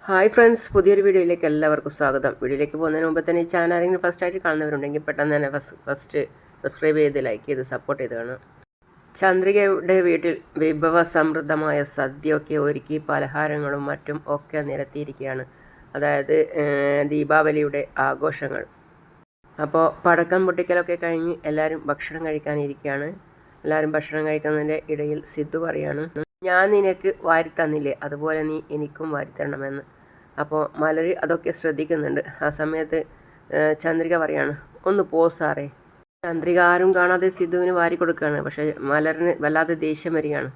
Hi friends, പുതിയൊരു വീഡിയോയിലേക്ക് എല്ലാവർക്കും സ്വാഗതം. വീഡിയോയിലേക്ക് പോകുന്നതിന് മുമ്പ് തന്നെ ഈ ചാനൽ ആരെങ്കിലും ഫസ്റ്റായിട്ട് കാണുന്നവരുണ്ടെങ്കിൽ പെട്ടെന്ന് തന്നെ ഫസ്റ്റ് സബ്സ്ക്രൈബ് ചെയ്ത് ലൈക്ക് ചെയ്ത് സപ്പോർട്ട് ചെയ്ത് കാണും. ചന്ദ്രികയുടെ വീട്ടിൽ വിഭവസമൃദ്ധമായ സദ്യയൊക്കെ ഒരുക്കി പലഹാരങ്ങളും മറ്റും ഒക്കെ നിരത്തിയിരിക്കുകയാണ്. അതായത് ദീപാവലിയുടെ ആഘോഷങ്ങൾ. അപ്പോൾ പടക്കം പൊട്ടിക്കലൊക്കെ കഴിഞ്ഞ് എല്ലാവരും ഭക്ഷണം കഴിക്കാനിരിക്കുകയാണ്. എല്ലാവരും ഭക്ഷണം കഴിക്കുന്നതിൻ്റെ ഇടയിൽ സിദ്ധു പറയാണ്, ഞാൻ നിനക്ക് വാരി തന്നില്ലേ, അതുപോലെ നീ എനിക്കും വാരിത്തരണമെന്ന്. അപ്പോൾ മലർ അതൊക്കെ ശ്രദ്ധിക്കുന്നുണ്ട്. ആ സമയത്ത് ചന്ദ്രിക പറയാണ്, ഒന്ന് പോ സാറേ. ചന്ദ്രിക ആരും കാണാതെ സിദ്ധുവിന് വാരി കൊടുക്കുകയാണ്. പക്ഷേ മലറിന് വല്ലാതെ ദേഷ്യം വരികയാണ്.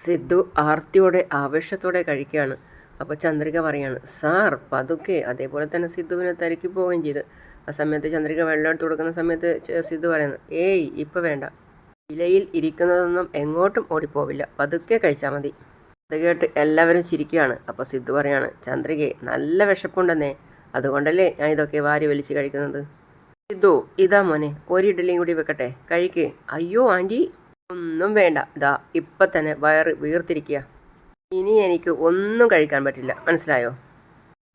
സിദ്ധു ആർത്തിയോടെ ആവേശത്തോടെ കഴിക്കുകയാണ്. അപ്പോൾ ചന്ദ്രിക പറയാണ്, സാർ പതുക്കെ. അതേപോലെ തന്നെ സിദ്ധുവിനെ തിരക്കി പോവുകയും ചെയ്ത്. ആ സമയത്ത് ചന്ദ്രിക വെള്ളം എടുത്ത് കൊടുക്കുന്ന സമയത്ത് സിദ്ധു പറയുന്നു, ഏയ് ഇപ്പം വേണ്ട, ഇലയിൽ ഇരിക്കുന്നതൊന്നും എങ്ങോട്ടും ഓടിപ്പോവില്ല, പതുക്കെ കഴിച്ചാൽ മതി. അത് കേട്ട് എല്ലാവരും ചിരിക്കുകയാണ്. അപ്പോൾ സിദ്ധു പറയാണ്, ചന്ദ്രികയെ നല്ല വിശപ്പുണ്ടെന്നേ, അതുകൊണ്ടല്ലേ ഞാൻ ഇതൊക്കെ വാരി വലിച്ച് കഴിക്കുന്നത്. സിദ്ധു, ഇതാ മോനെ, ഒരു ഇഡ്ഡലിയും കൂടി വെക്കട്ടെ, കഴിക്ക്. അയ്യോ ആൻറ്റി, ഒന്നും വേണ്ട, ഇതാ ഇപ്പം തന്നെ വയറ് വീർത്തിരിക്കുക, ഇനി എനിക്ക് ഒന്നും കഴിക്കാൻ പറ്റില്ല, മനസ്സിലായോ?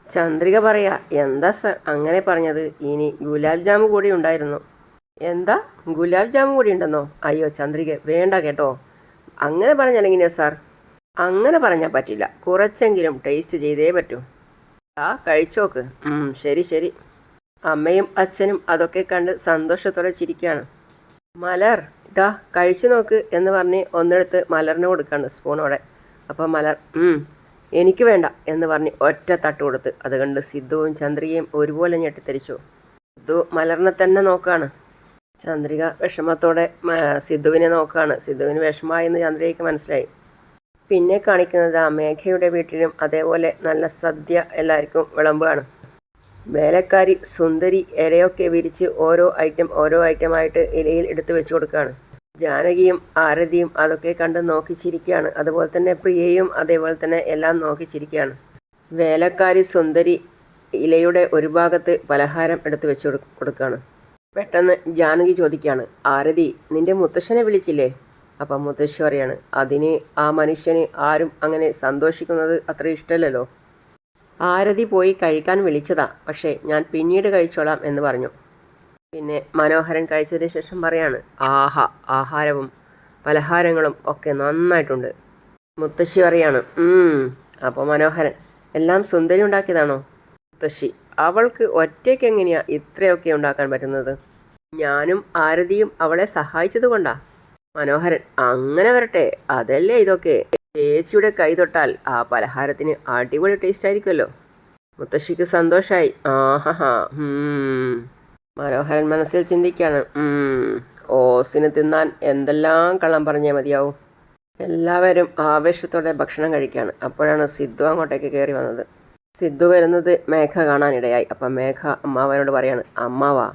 ചന്ദ്രിക പറയാ, എന്താ സർ അങ്ങനെ പറഞ്ഞത്, ഇനി ഗുലാബ് ജാമു കൂടി ഉണ്ടായിരുന്നു. എന്താ, ഗുലാബ് ജാമു കൂടി ഉണ്ടെന്നോ? അയ്യോ ചന്ദ്രിക, വേണ്ട കേട്ടോ, അങ്ങനെ പറഞ്ഞാൽ എങ്ങനെയാ സാർ? അങ്ങനെ പറഞ്ഞാൽ പറ്റില്ല, കുറച്ചെങ്കിലും ടേസ്റ്റ് ചെയ്തേ പറ്റൂ. കഴിച്ചോക്ക്. ശരി ശരി. അമ്മയും അച്ഛനും അതൊക്കെ കണ്ട് സന്തോഷത്തോടെ ചിരിക്കുകയാണ്. മലർ, ഇതാ കഴിച്ചു നോക്ക് എന്ന് പറഞ്ഞ് ഒന്നെടുത്ത് മലറിന് കൊടുക്കാണ് സ്പൂണോടെ. അപ്പോൾ മലർ, എനിക്ക് വേണ്ട എന്ന് പറഞ്ഞ് ഒറ്റ തട്ട് കൊടുത്ത്. അത് കണ്ട് സിദ്ധുവും ചന്ദ്രികയും ഒരുപോലെ ഞെട്ടിത്തെരിച്ചു. സിദ്ധു മലറിനെ തന്നെ നോക്കുകയാണ്. ചന്ദ്രിക വിഷമത്തോടെ സിദ്ധുവിനെ നോക്കുകയാണ്. സിദ്ധുവിന് വിഷമമായെന്ന് ചന്ദ്രികയ്ക്ക് മനസ്സിലായി. പിന്നെ കാണിക്കുന്നത് ആ മേഘയുടെ വീട്ടിലും അതേപോലെ നല്ല സദ്യ എല്ലാവർക്കും വിളമ്പുകയാണ്. വേലക്കാരി സുന്ദരി ഇലയൊക്കെ വിരിച്ച് ഓരോ ഐറ്റമായിട്ട് ഇലയിൽ എടുത്ത് വെച്ച് കൊടുക്കുകയാണ്. ജാനകിയും ആരതിയും അതൊക്കെ കണ്ട് നോക്കിച്ചിരിക്കുകയാണ്. അതുപോലെ തന്നെ പ്രിയയും അതേപോലെ തന്നെ എല്ലാം നോക്കിച്ചിരിക്കുകയാണ്. വേലക്കാരി സുന്ദരി ഇലയുടെ ഒരു ഭാഗത്ത് പലഹാരം എടുത്ത് വെച്ച് കൊടുക്കുകയാണ്. പെട്ടെന്ന് ജാനകി ചോദിക്കുകയാണ്, ആരതി, നിന്റെ മുത്തശ്ശനെ വിളിച്ചില്ലേ? അപ്പം മുത്തശ്ശി പറയാണ്, അതിന് ആ മനുഷ്യന് ആരും അങ്ങനെ സന്തോഷിക്കുന്നത് അത്ര ഇഷ്ടമല്ലല്ലോ. ആരതി പോയി കഴിക്കാൻ വിളിച്ചതാ, പക്ഷേ ഞാൻ പിന്നീട് കഴിച്ചോളാം എന്ന് പറഞ്ഞു. പിന്നെ മനോഹരൻ കഴിച്ചതിന് ശേഷം പറയാണ്, ആഹാരവും പലഹാരങ്ങളും ഒക്കെ നന്നായിട്ടുണ്ട്. മുത്തശ്ശി പറയാണ്, അപ്പോൾ മനോഹരൻ, എല്ലാം സുന്ദരി ഉണ്ടാക്കിയതാണോ? മുത്തശ്ശി, അവൾക്ക് ഒറ്റയ്ക്ക് എങ്ങനെയാ ഇത്രയൊക്കെ ഉണ്ടാക്കാൻ പറ്റുന്നത്? ഞാനും ആരതിയും അവളെ സഹായിച്ചത് കൊണ്ടാ. മനോഹരൻ, അങ്ങനെ വരട്ടെ, അതല്ലേ ഇതൊക്കെ. ചേച്ചിയുടെ കൈ തൊട്ടാൽ ആ പലഹാരത്തിന് അടിപൊളി ടേസ്റ്റ് ആയിരിക്കുമല്ലോ. മുത്തശ്ശിക്ക് സന്തോഷമായി. മനോഹരൻ മനസ്സിൽ ചിന്തിക്കുകയാണ്, ഓസിന് തിന്നാൻ എന്തെല്ലാം കള്ളം പറഞ്ഞേ മതിയാവും. എല്ലാവരും ആവേശത്തോടെ ഭക്ഷണം കഴിക്കുകയാണ്. അപ്പോഴാണ് സിദ്ധു അങ്ങോട്ടേക്ക് കയറി വന്നത്. സിദ്ധു വരുന്നത് മേഘ കാണാനിടയായി. അപ്പം മേഘ അമ്മാവനോട് പറയാണ്, അമ്മാവാ,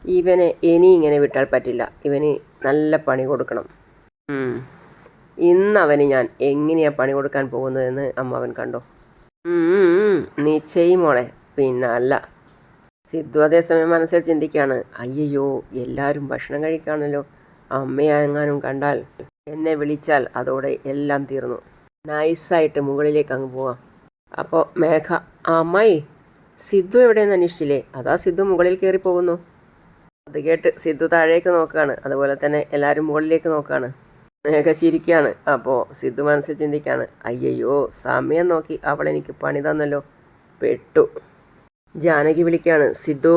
ഇവനെ ഇനി ഇങ്ങനെ വിട്ടാൽ പറ്റില്ല, ഇവന് നല്ല പണി കൊടുക്കണം. ഇന്നവന് ഞാൻ എങ്ങനെയാണ് പണി കൊടുക്കാൻ പോകുന്നതെന്ന് അമ്മാവൻ കണ്ടോ? നീ ചെയ്യുമോളെ, പിന്നെ അല്ല. സിദ്ധു അതേസമയം മനസ്സിൽ ചിന്തിക്കുകയാണ്, അയ്യോ എല്ലാവരും ഭക്ഷണം കഴിക്കുകയാണല്ലോ, അമ്മയെങ്ങാനും കണ്ടാൽ എന്നെ വിളിച്ചാൽ അതോടെ എല്ലാം തീർന്നു, നൈസായിട്ട് മുകളിലേക്ക് അങ്ങ് പോവാം. അപ്പോൾ മേഘ, അമ്മായി, സിദ്ധു എവിടെയെന്ന് അന്വേഷിച്ചില്ലേ? അതാ സിദ്ധു മുകളിൽ കയറി പോകുന്നു. അത് കേട്ട് സിദ്ധു താഴേക്ക് നോക്കുകയാണ്. അതുപോലെ തന്നെ എല്ലാവരും മുകളിലേക്ക് നോക്കുകയാണ്. മേഘ ചിരിക്കുകയാണ്. അപ്പോൾ സിദ്ധു മനസ്സിൽ ചിന്തിക്കുകയാണ്, അയ്യോ സമയം നോക്കി അവളെനിക്ക് പണി തന്നല്ലോ, പെട്ടു. ജാനകി വിളിക്കുകയാണ്, സിദ്ധു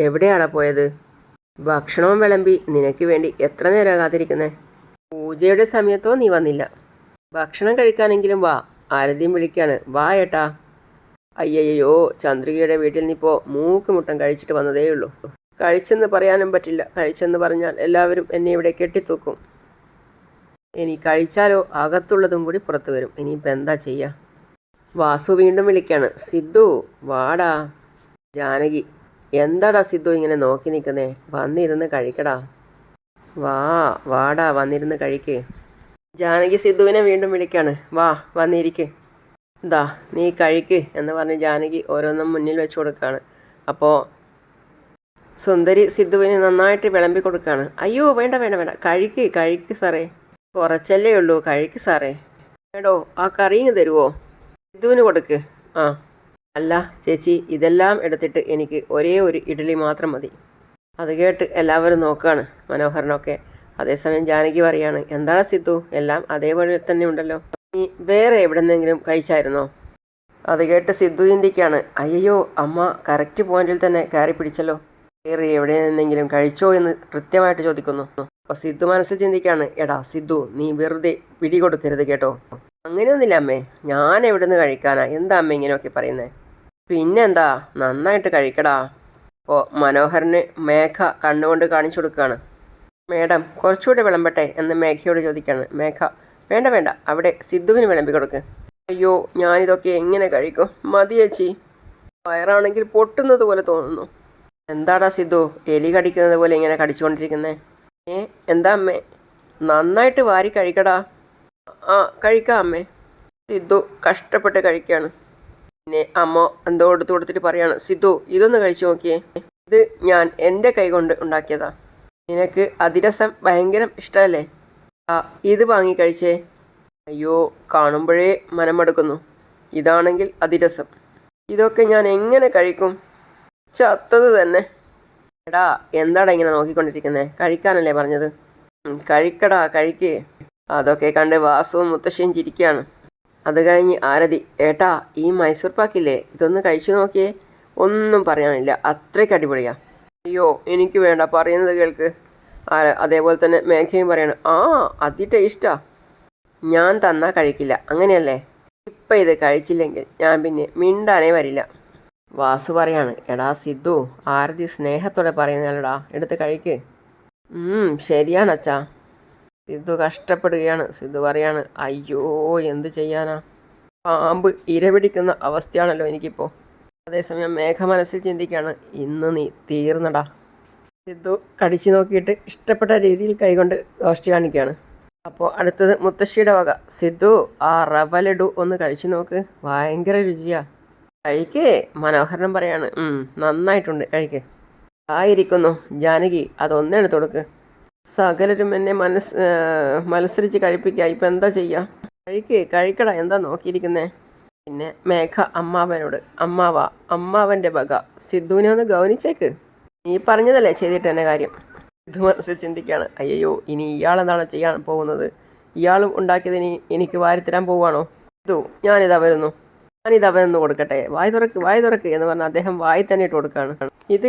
എവിടെയാടാ പോയത്? ഭക്ഷണവും വിളമ്പി നിനക്ക് വേണ്ടി എത്ര നേരം കാത്തിരിക്കുന്നേ? പൂജയുടെ സമയത്തോ നീ വന്നില്ല, ഭക്ഷണം കഴിക്കാനെങ്കിലും വാ. ആരതിയും വിളിക്കുകയാണ്, വാ ഏട്ടാ. അയ്യോ ചന്ദ്രികയുടെ വീട്ടിൽ നിന്നിപ്പോൾ മൂക്ക് മുട്ടം കഴിച്ചിട്ട് വന്നതേയുള്ളൂ. കഴിച്ചെന്ന് പറയാനും പറ്റില്ല, കഴിച്ചെന്ന് പറഞ്ഞാൽ എല്ലാവരും എന്നെ ഇവിടെ കെട്ടിത്തൂക്കും. ഇനി കഴിച്ചാലോ അകത്തുള്ളതും കൂടി പുറത്തു വരും. ഇനിയിപ്പോൾ എന്താ ചെയ്യുക? വാസു വീണ്ടും വിളിക്കുകയാണ്, സിദ്ധു വാടാ. ജാനകി, എന്താടാ സിദ്ധു ഇങ്ങനെ നോക്കി നിൽക്കുന്നേ? വന്നിരുന്ന് കഴിക്കടാ. വാടാ വന്നിരുന്ന് കഴിക്ക്. ജാനകി സിദ്ധുവിനെ വീണ്ടും വിളിക്കുകയാണ്, വന്നിരിക്ക്, എന്താ നീ കഴിക്ക് എന്ന് പറഞ്ഞ് ജാനകി ഓരോന്നും മുന്നിൽ വെച്ച് കൊടുക്കുകയാണ്. അപ്പോൾ സുന്ദരി സിദ്ധുവിന് നന്നായിട്ട് വിളമ്പി കൊടുക്കുകയാണ്. അയ്യോ വേണ്ട വേണ്ട വേണ്ട, കഴിക്ക് സാറേ, കുറച്ചല്ലേ ഉള്ളൂ, കഴിക്ക് സാറേ. എടോ ആ കറിയും തരുമോ? സിദ്ധുവിന് കൊടുക്ക്. അല്ല ചേച്ചി, ഇതെല്ലാം എടുത്തിട്ട് എനിക്ക് ഒരേ ഒരു ഇഡ്ഡലി മാത്രം മതി. അത് കേട്ട് എല്ലാവരും നോക്കുകയാണ്, മനോഹരനൊക്കെ. അതേസമയം ജാനകി പറയാണ്, എന്താണ് സിദ്ധു, എല്ലാം അതേപോലെ തന്നെ ഉണ്ടല്ലോ, നീ വേറെ എവിടെന്നെങ്കിലും കഴിച്ചായിരുന്നോ? അത് കേട്ട് സിദ്ധു ചിന്തിക്കുകയാണ്, അയ്യോ അമ്മ കറക്റ്റ് പോയിന്റിൽ തന്നെ കയറി പിടിച്ചല്ലോ. വേറെ എവിടെ നിന്നെങ്കിലും കഴിച്ചോ എന്ന് കൃത്യമായിട്ട് ചോദിക്കുന്നു. അപ്പോൾ സിദ്ധു മനസ്സിൽ ചിന്തിക്കുകയാണ്, എടാ സിദ്ധു, നീ വെറുതെ പിടികൊടുക്കരുത് കേട്ടോ. അങ്ങനെയൊന്നുമില്ല അമ്മേ, ഞാൻ എവിടെ നിന്ന് കഴിക്കാനാ, എന്താ അമ്മ ഇങ്ങനെയൊക്കെ പറയുന്നത്? പിന്നെന്താ, നന്നായിട്ട് കഴിക്കടാ. അപ്പോൾ മനോഹരന് മേഘ കണ്ണുകൊണ്ട് കാണിച്ചു കൊടുക്കുകയാണ്. മേഡം കുറച്ചുകൂടി വിളമ്പട്ടെ എന്ന് മേഘയോട് ചോദിക്കുകയാണ്. മേഘ, വേണ്ട വേണ്ട, അവിടെ സിദ്ധുവിന് വിളമ്പി കൊടുക്ക്. അയ്യോ, ഞാനിതൊക്കെ എങ്ങനെ കഴിക്കും, മതി ചേച്ചി, വയറാണെങ്കിൽ പൊട്ടുന്നത് പോലെ തോന്നുന്നു. എന്താടാ സിദ്ധു, എലി കടിക്കുന്നത് പോലെ ഇങ്ങനെ കടിച്ചുകൊണ്ടിരിക്കുന്നേ? എന്താ അമ്മേ, നന്നായിട്ട് വാരി കഴിക്കടാ. ആ കഴിക്കാം അമ്മേ. സിദ്ധു കഷ്ടപ്പെട്ട് കഴിക്കുകയാണ്. പിന്നെ അമ്മ എന്തോ എടുത്തു കൊടുത്തിട്ട് പറയാണ്, സിദ്ധു ഇതൊന്ന് കഴിച്ചു നോക്കിയേ, ഇത് ഞാൻ എൻ്റെ കൈ കൊണ്ട് ഉണ്ടാക്കിയതാ. നിനക്ക് അതിരസം ഭയങ്കര ഇഷ്ടമല്ലേ? ആ ഇത് വാങ്ങി കഴിച്ചേ. അയ്യോ, കാണുമ്പോഴേ മനമെടുക്കുന്നു. ഇതാണെങ്കിൽ അതിരസം, ഇതൊക്കെ ഞാൻ എങ്ങനെ കഴിക്കും? ചത്തത് തന്നെ. എടാ എന്താടാ ഇങ്ങനെ നോക്കിക്കൊണ്ടിരിക്കുന്നത്, കഴിക്കാനല്ലേ പറഞ്ഞത്? കഴിക്കടാ, കഴിക്കേ. അതൊക്കെ കണ്ട് വാസുവും മുത്തശ്ശിയും ചിരിക്കുകയാണ്. അത് കഴിഞ്ഞ് ആരതി, ഏട്ടാ ഈ മൈസൂർ പാക്കില്ലേ, ഇതൊന്ന് കഴിച്ചു നോക്കിയേ, ഒന്നും പറയാനില്ല, അത്രയ്ക്ക് അടിപൊളിയാ. അയ്യോ എനിക്ക് വേണ്ട, പറയുന്നത് കേൾക്ക്. അതേപോലെ തന്നെ മേഘയും പറയാണ്, ആ അതി ടേസ്റ്റാ, ഞാൻ തന്നാൽ കഴിക്കില്ല, അങ്ങനെയല്ലേ? ഇപ്പം ഇത് കഴിച്ചില്ലെങ്കിൽ ഞാൻ പിന്നെ മിണ്ടാനേ വരില്ല. വാസു പറയാണ്, എടാ സിദ്ധു, ആരതി സ്നേഹത്തോടെ പറയുന്നല്ലടാ, എടുത്ത് കഴിക്ക്. ശരിയാണ് അച്ഛാ. സിദ്ധു കഷ്ടപ്പെടുകയാണ്. സിദ്ധു പറയാണ്, അയ്യോ എന്ത് ചെയ്യാനാ, പാമ്പ് ഇരപിടിക്കുന്ന അവസ്ഥയാണല്ലോ എനിക്കിപ്പോൾ. അതേസമയം മേഘ മനസ്സിൽ ചിന്തിക്കുകയാണ്, ഇന്ന് നീ തീർന്നടാ. സിദ്ധു കടിച്ചു നോക്കിയിട്ട് ഇഷ്ടപ്പെട്ട രീതിയിൽ കൈകൊണ്ട് ഗോഷ്ടി കാണിക്കുകയാണ്. അപ്പോൾ അടുത്തത് മുത്തശ്ശിയുടെ വക. സിദ്ധു ആ റവ ലഡു ഒന്ന് കഴിച്ചു നോക്ക്, ഭയങ്കര രുചിയാ, കഴിക്കേ. മനോഹരൻ പറയാണ്, നന്നായിട്ടുണ്ട്, കഴിക്കേ. ആയിരിക്കുന്നു ജാനകി, അതൊന്നെടുത്ത് കൊടുക്ക്. സകലരും എന്നെ മത്സരിച്ച് കഴിപ്പിക്കുക, ഇപ്പം എന്താ ചെയ്യുക? കഴിക്കടാ, എന്താ നോക്കിയിരിക്കുന്നേ? പിന്നെ മേഘ അമ്മാവനോട്, അമ്മാവൻ്റെ വക സിദ്ധുവിനെ ഒന്ന് ഗൗനിച്ചേക്ക്, നീ പറഞ്ഞതല്ലേ ചെയ്തിട്ട് തന്നെ കാര്യം. സിദ്ധു മനസ്സിൽ ചിന്തിക്കുകയാണ്, അയ്യോ ഇനി ഇയാളെന്താണോ ചെയ്യാൻ പോകുന്നത്, ഇയാളും ഉണ്ടാക്കിയതിന് എനിക്ക് വാരിത്തരാൻ പോവുകയാണോ? സിദ്ധു ഞാനിതാ വരുന്നു കൊടുക്കട്ടെ, വായി തുറക്ക് എന്ന് പറഞ്ഞ് അദ്ദേഹം വായി തന്നെ ഇട്ട് കൊടുക്കുകയാണ്. ഇത്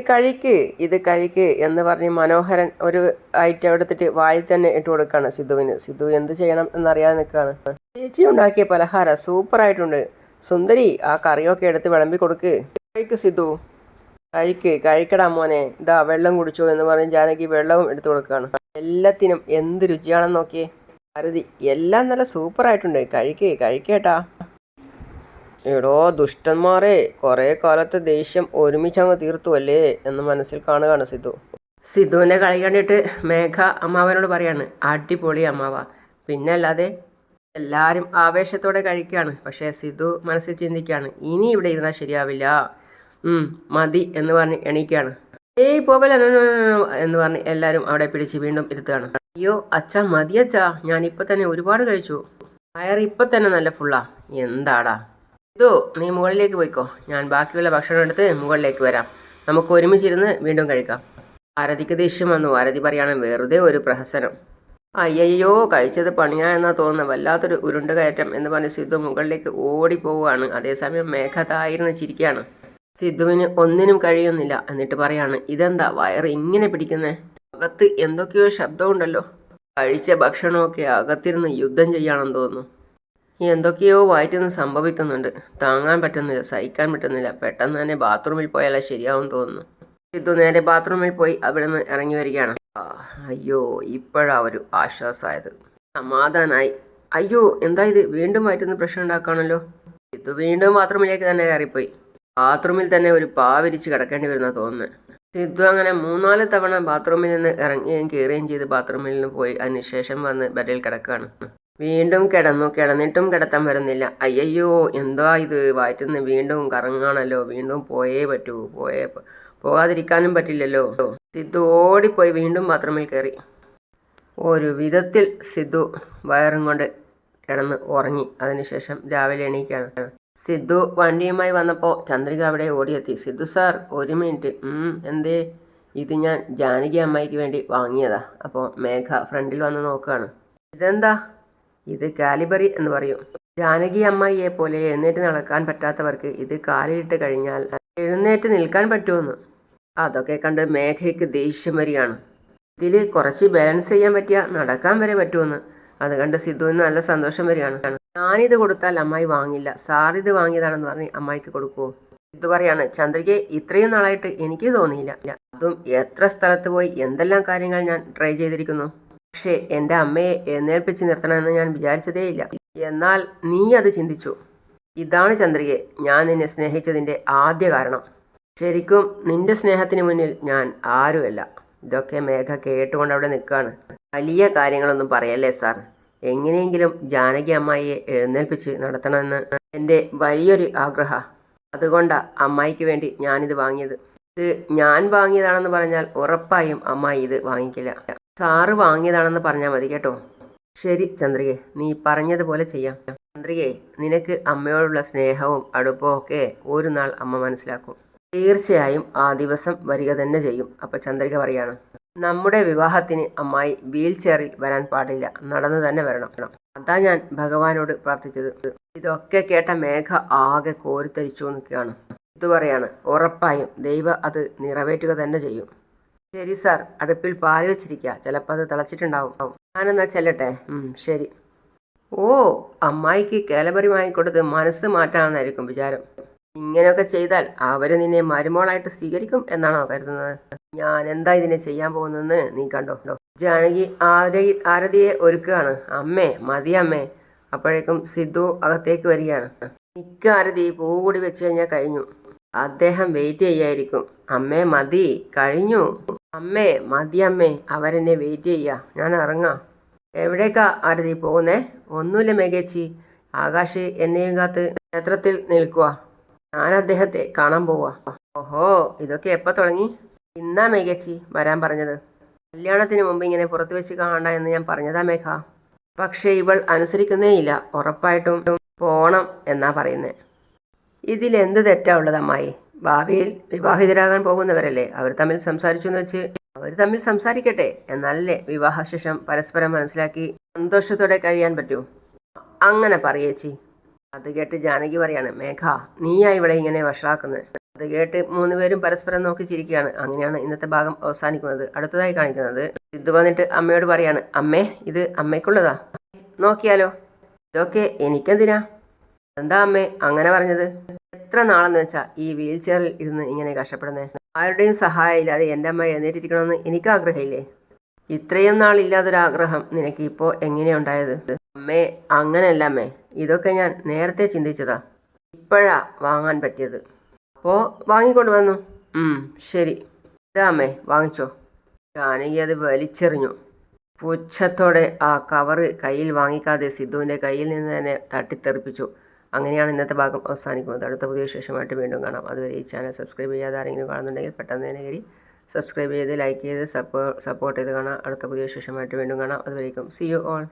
കഴിക്ക് എന്ന് പറഞ്ഞ് മനോഹരൻ ഒരു ഐറ്റം എടുത്തിട്ട് വായിൽ തന്നെ ഇട്ട് കൊടുക്കുകയാണ് സിദ്ധുവിന്. സിദ്ധു എന്ത് ചെയ്യണം എന്നറിയാതെ നിൽക്കുകയാണ്. ചേച്ചി ഉണ്ടാക്കിയ പലഹാരം സൂപ്പറായിട്ടുണ്ട്, സുന്ദരി ആ കറിയൊക്കെ എടുത്ത് വിളമ്പി കൊടുക്ക്. കഴിക്ക് സിദ്ധു, കഴിക്കടാ മോനെ, ഇതാ വെള്ളം കുടിച്ചോ എന്ന് പറഞ്ഞ് ജാനകി വെള്ളവും എടുത്തു കൊടുക്കുകയാണ്. എല്ലാത്തിനും എന്ത് രുചിയാണെന്ന് നോക്കിയേ. ഭാരതി, എല്ലാം നല്ല സൂപ്പറായിട്ടുണ്ട്, കഴിക്കേട്ടാ. എടോ ദുഷ്ടന്മാരെ, കുറേ കാലത്തെ ദേഷ്യം ഒരുമിച്ചങ്ങ് തീർത്തു അല്ലേ എന്ന് മനസ്സിൽ കാണുകയാണ് സിദ്ധു. സിദ്ധുവിൻ്റെ കളി കണ്ടിട്ട് മേഘ അമ്മാവനോട് പറയാണ്, അടിപൊളി അമ്മാവ. പിന്നെ അല്ലാതെ എല്ലാവരും ആവേശത്തോടെ കഴിക്കുകയാണ്. പക്ഷേ സിദ്ധു മനസ്സിൽ ചിന്തിക്കുകയാണ്, ഇനി ഇവിടെ ഇരുന്നാൽ ശരിയാവില്ല, മതി എന്ന് പറഞ്ഞ് എണീക്കുകയാണ്. പോവല എന്ന് പറഞ്ഞ് എല്ലാവരും അവിടെ പിടിച്ച് വീണ്ടും ഇരുത്തുകയാണ്. അയ്യോ അച്ഛാ, മതി അച്ഛാ, ഞാനിപ്പോൾ തന്നെ ഒരുപാട് കഴിച്ചു, വയറ് ഇപ്പം തന്നെ നല്ല ഫുള്ളാ. എന്താടാ ഇതോ, നീ മുകളിലേക്ക് പോയിക്കോ, ഞാൻ ബാക്കിയുള്ള ഭക്ഷണം എടുത്ത് മുകളിലേക്ക് വരാം, നമുക്ക് ഒരുമിച്ചിരുന്ന് വീണ്ടും കഴിക്കാം. ആരതിക്ക് ദേഷ്യം വന്നു. ആരതി പറയാണ്, വെറുതെ ഒരു പ്രഹസനം. അയ്യോ കഴിച്ചത് പണിയാ എന്നാ തോന്നുന്നത്, വല്ലാത്തൊരു ഉരുണ്ട് കയറ്റം എന്ന് പറഞ്ഞ് സിദ്ധു മുകളിലേക്ക് ഓടിപ്പോവുകയാണ്. അതേസമയം മേഘ തായിരുന്ന് ചിരിക്കുകയാണ്. സിദ്ധുവിന് ഒന്നിനും കഴിയുന്നില്ല. എന്നിട്ട് പറയാണ്, ഇതെന്താ വയറ് ഇങ്ങനെ പിടിക്കുന്നേ, അകത്ത് എന്തൊക്കെയോ ശബ്ദമുണ്ടല്ലോ, കഴിച്ച ഭക്ഷണമൊക്കെ അകത്തിരുന്ന് യുദ്ധം ചെയ്യാണെന്ന് തോന്നുന്നു, എന്തൊക്കെയോ വയറ്റിന്ന് സംഭവിക്കുന്നുണ്ട്, താങ്ങാൻ പറ്റുന്നില്ല, സഹിക്കാൻ പറ്റുന്നില്ല, പെട്ടെന്ന് തന്നെ ബാത്റൂമിൽ പോയാലേ ശരിയാവും തോന്നുന്നു. സിദ്ധു നേരെ ബാത്റൂമിൽ പോയി അവിടെ നിന്ന് ഇറങ്ങി വരികയാണ്. അയ്യോ ഇപ്പോഴാ ഒരു ആശ്വാസമായത്, സമാധാനായി. അയ്യോ എന്താ ഇത്, വീണ്ടും വയറ്റിന്ന് പ്രശ്നം ഉണ്ടാക്കുകയാണല്ലോ. സിദ്ധു വീണ്ടും ബാത്റൂമിലേക്ക് തന്നെ കയറിപ്പോയി. ബാത്റൂമിൽ തന്നെ ഒരു പാവിരിച്ച് കിടക്കേണ്ടി വരുന്ന തോന്നുന്നത്. സിദ്ധു അങ്ങനെ 3-4 തവണ ബാത്റൂമിൽ നിന്ന് ഇറങ്ങുകയും കയറുകയും ചെയ്ത് ബാത്റൂമിൽ നിന്ന് പോയി അതിനുശേഷം വന്ന് ബെഡിൽ കിടക്കുകയാണ്. വീണ്ടും കിടന്നിട്ടും കിടത്താൻ വരുന്നില്ല. അയ്യോ എന്താ ഇത്, വയറ്റിന്ന് വീണ്ടും കറങ്ങാണല്ലോ, വീണ്ടും പോകാതിരിക്കാനും പറ്റില്ലല്ലോ. സിദ്ധു ഓടിപ്പോയി വീണ്ടും ബാത്റൂമിൽ കയറി. ഒരു വിധത്തിൽ സിദ്ധു വയറും കൊണ്ട് കിടന്ന് ഉറങ്ങി. അതിനുശേഷം രാവിലെ എണീക്കുകയാണ്. സിദ്ധു വണ്ടിയുമായി വന്നപ്പോൾ ചന്ദ്രിക അവിടെ ഓടിയെത്തി. സിദ്ധു സാർ, ഒരു മിനിറ്റ്. എന്തേ? ഇത് ഞാൻ ജാനകി അമ്മായിക്ക് വേണ്ടി വാങ്ങിയതാ. അപ്പോൾ മേഘ ഫ്രണ്ടിൽ വന്ന് നോക്കുകയാണ്. ഇതെന്താ? ഇത് കാലിബറി എന്ന് പറയും. ജാനകി അമ്മായിയെ പോലെ എഴുന്നേറ്റ് നടക്കാൻ പറ്റാത്തവർക്ക് ഇത് കാലിലിട്ട് കഴിഞ്ഞാൽ എഴുന്നേറ്റ് നിൽക്കാൻ പറ്റുമെന്ന്. അതൊക്കെ കണ്ട് മേഘയ്ക്ക് ദേഷ്യം വരികയാണ്. ഇതിൽ കുറച്ച് ബാലൻസ് ചെയ്യാൻ പറ്റിയ നടക്കാൻ വരെ പറ്റുമെന്ന്. അത് കണ്ട് സിദ്ധുവിന് നല്ല സന്തോഷം വരികയാണ്. ഞാനിത് കൊടുത്താൽ അമ്മായി വാങ്ങില്ല, സാർ ഇത് വാങ്ങിയതാണെന്ന് പറഞ്ഞ് അമ്മായിക്ക് കൊടുക്കുമോ? സിദ്ധു പറയാണ്, ചന്ദ്രികയെ ഇത്രയും നാളായിട്ട് എനിക്ക് തോന്നിയില്ല. അതും എത്ര സ്ഥലത്ത് പോയി എന്തെല്ലാം കാര്യങ്ങൾ ഞാൻ ട്രൈ ചെയ്തിരിക്കുന്നു. പക്ഷേ എൻ്റെ അമ്മയെ എഴുന്നേൽപ്പിച്ച് നിർത്തണമെന്ന് ഞാൻ വിചാരിച്ചതേയില്ല. എന്നാൽ നീ അത് ചിന്തിച്ചു. ഇതാണ് ചന്ദ്രികയെ ഞാൻ നിന്നെ സ്നേഹിച്ചതിൻ്റെ ആദ്യ കാരണം. ശരിക്കും നിന്റെ സ്നേഹത്തിന് മുന്നിൽ ഞാൻ ആരുമല്ല. ഇതൊക്കെ മേഘ കേട്ടുകൊണ്ട് അവിടെ നിൽക്കുകയാണ്. വലിയ കാര്യങ്ങളൊന്നും പറയല്ലേ സാർ. എങ്ങനെയെങ്കിലും ജാനകി അമ്മായിയെ എഴുന്നേൽപ്പിച്ച് നടത്തണമെന്ന് എൻ്റെ വലിയൊരു ആഗ്രഹം. അതുകൊണ്ടാണ് അമ്മായിക്ക് വേണ്ടി ഞാനിത് വാങ്ങിയത്. ഇത് ഞാൻ വാങ്ങിയതാണെന്ന് പറഞ്ഞാൽ ഉറപ്പായും അമ്മായി ഇത് വാങ്ങിക്കില്ല. സാറ് വാങ്ങിയതാണെന്ന് പറഞ്ഞാൽ മതി കേട്ടോ. ശരി ചന്ദ്രികെ, നീ പറഞ്ഞതുപോലെ ചെയ്യാം. ചന്ദ്രികെ, നിനക്ക് അമ്മയോടുള്ള സ്നേഹവും അടുപ്പവും ഒക്കെ ഒരു നാൾ അമ്മ മനസ്സിലാക്കും. തീർച്ചയായും ആ ദിവസം വരിക തന്നെ ചെയ്യും. അപ്പോൾ ചന്ദ്രിക പറയാണ്, നമ്മുടെ വിവാഹത്തിന് അമ്മായി വീൽ ചെയറിൽ വരാൻ പാടില്ല, നടന്നു തന്നെ വരണം. അതാ ഞാൻ ഭഗവാനോട് പ്രാർത്ഥിച്ചത്. ഇതൊക്കെ കേട്ട മേഘ ആകെ കോരിത്തരിച്ചു നിൽക്കുകയാണ്. ഇത് പറയാണ്, ഉറപ്പായും ദൈവം അത് നിറവേറ്റുക തന്നെ ചെയ്യും. ശരി സാർ, അടുപ്പിൽ പാല് വെച്ചിരിക്കുക, ചിലപ്പോൾ അത് തിളച്ചിട്ടുണ്ടാവും. ഞാനെന്നാ ചെല്ലട്ടെ. ശരി. ഓ, അമ്മായിക്ക് കാലബറി വാങ്ങിക്കൊടുത്ത് മനസ്സ് മാറ്റാമെന്നായിരിക്കും വിചാരം. ഇങ്ങനെയൊക്കെ ചെയ്താൽ അവർ നിന്നെ മരുമോളായിട്ട് സ്വീകരിക്കും എന്നാണോ കരുതുന്നത്? ഞാൻ എന്താ ഇതിനെ ചെയ്യാൻ പോകുന്നതെന്ന് നീ കണ്ടോ. ജാനകി ആരതിയെ ഒരുക്കുകയാണ്. അമ്മേ, മതി അമ്മേ. അപ്പോഴേക്കും സിദ്ധു അകത്തേക്ക് വരികയാണ്. മിക്ക ആരതി പൂ കൂടി വെച്ച് കഴിഞ്ഞാൽ കഴിഞ്ഞു. അദ്ദേഹം വെയിറ്റ് ചെയ്യായിരിക്കും. അമ്മേ മതി, കഴിഞ്ഞു. അമ്മേ മതി അമ്മേ, അവരെന്നെ വെയിറ്റ് ചെയ്യുക, ഞാൻ ഇറങ്ങാം. എവിടേക്കാ ആരതി പോകുന്നേ? ഒന്നുമില്ല മേഘേച്ചി, ആകാശ് എന്നെയും കാത്ത് ക്ഷേത്രത്തിൽ നിൽക്കുക. ഞാൻ അദ്ദേഹത്തെ കാണാൻ പോവാ. ഓഹോ, ഇതൊക്കെ എപ്പോൾ തുടങ്ങി? ഇന്നാ മേഘേച്ചി വരാൻ പറഞ്ഞത്. കല്യാണത്തിന് മുമ്പ് ഇങ്ങനെ പുറത്തു വെച്ച് കാണണ്ട എന്ന് ഞാൻ പറഞ്ഞതാ മേഘ. പക്ഷേ ഇവൾ അനുസരിക്കുന്നേയില്ല. ഉറപ്പായിട്ടും പോണം എന്നാ പറയുന്നത്. ഇതിലെന്ത് തെറ്റാ ഉള്ളത് അമ്മായി? ഭാവിയിൽ വിവാഹിതരാകാൻ പോകുന്നവരല്ലേ, അവർ തമ്മിൽ സംസാരിച്ചു എന്ന് വെച്ച് അവർ തമ്മിൽ സംസാരിക്കട്ടെ. എന്നാലല്ലേ വിവാഹശേഷം പരസ്പരം മനസ്സിലാക്കി സന്തോഷത്തോടെ കഴിയാൻ പറ്റൂ. അങ്ങനെ പറയേച്ചി. അത് കേട്ട് ജാനകി പറയാണ്, മേഘ നീയാ ഇവിടെ ഇങ്ങനെ വഷളാക്കുന്നത്. അത് കേട്ട് 3 പേരും പരസ്പരം നോക്കി ചിരിക്കുകയാണ്. അങ്ങനെയാണ് ഇന്നത്തെ ഭാഗം അവസാനിക്കുന്നത്. അടുത്തതായി കാണിക്കുന്നത് സിദ്ധു വന്നിട്ട് അമ്മയോട് പറയാണ്, അമ്മേ ഇത് അമ്മയ്ക്കുള്ളതാ, നോക്കിയാലോ. ഇതൊക്കെ എനിക്കെന്തിനാ? എന്താ അമ്മേ അങ്ങനെ പറഞ്ഞത്? എത്ര നാളെന്ന് വെച്ചാൽ ഈ വീൽ ചെയറിൽ ഇരുന്ന് ഇങ്ങനെ കഷ്ടപ്പെടുന്നേ? ആരുടെയും സഹായം ഇല്ലാതെ എൻ്റെ അമ്മ എഴുന്നേറ്റിരിക്കണമെന്ന് എനിക്ക് ആഗ്രഹമില്ലേ? ഇത്രയും നാളില്ലാതൊരാഗ്രഹം നിനക്ക് ഇപ്പോൾ എങ്ങനെയുണ്ടായത്? അമ്മേ അങ്ങനെയല്ല അമ്മേ, ഇതൊക്കെ ഞാൻ നേരത്തെ ചിന്തിച്ചതാ, ഇപ്പോഴാ വാങ്ങാൻ പറ്റിയത്. അപ്പോൾ വാങ്ങിക്കൊണ്ട് വന്നു. ശരി, ഇതാ അമ്മേ, വാങ്ങിച്ചോ. ജാനകി അത് വലിച്ചെറിഞ്ഞു. പുച്ഛത്തോടെ ആ കവറ് കയ്യിൽ വാങ്ങിക്കാതെ സിദ്ധുവിൻ്റെ കയ്യിൽ നിന്ന് തന്നെ തട്ടിത്തെറിപ്പിച്ചു. അങ്ങനെയാണ് ഇന്നത്തെ ഭാഗം അവസാനിക്കുന്നത്. അടുത്ത പുതിയ വിശേഷമായിട്ട് വീണ്ടും കാണാം. അതുവരെ ഈ ചാനൽ സബ്സ്ക്രൈബ് ചെയ്യാതെ ആരെങ്കിലും കാണുന്നുണ്ടെങ്കിൽ പെട്ടെന്ന് തന്നെ കയറി സബ്സ്ക്രൈബ് ചെയ്ത് ലൈക്ക് ചെയ്ത് സപ്പോർട്ട് ചെയ്ത് കാണാം. അടുത്ത പുതിയ വിശേഷമായിട്ട് വീണ്ടും കാണാം. അതുവരേക്കും സി യു ഓൾ.